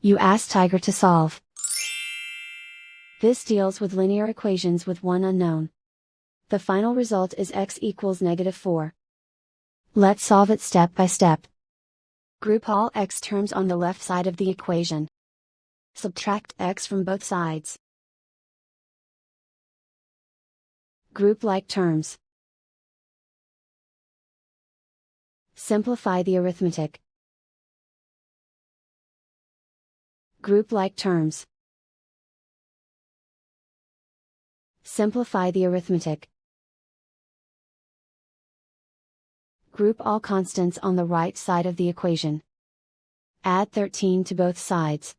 You ask Tiger to solve. This deals with linear equations with one unknown. The final result is x equals -4. Let's solve it step by step. Group all x terms on the left side of the equation. Subtract x from both sides. Group like terms. Simplify the arithmetic. Group like terms. Simplify the arithmetic. Group all constants on the right side of the equation. Add 13 to both sides.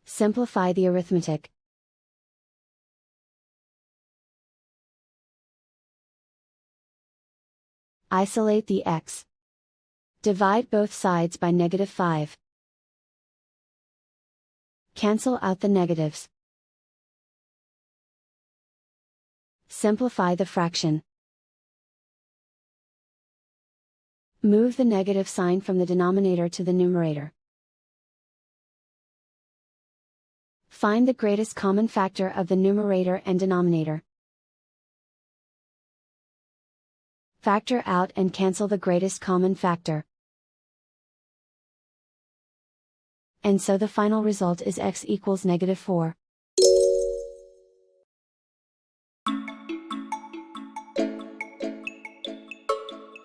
Simplify the arithmetic. Isolate the x. Divide both sides by -5. Cancel out the negatives. Simplify the fraction. Move the negative sign from the denominator to the numerator. Find the greatest common factor of the numerator and denominator. Factor out and cancel the greatest common factor. And so the final result is x equals -4.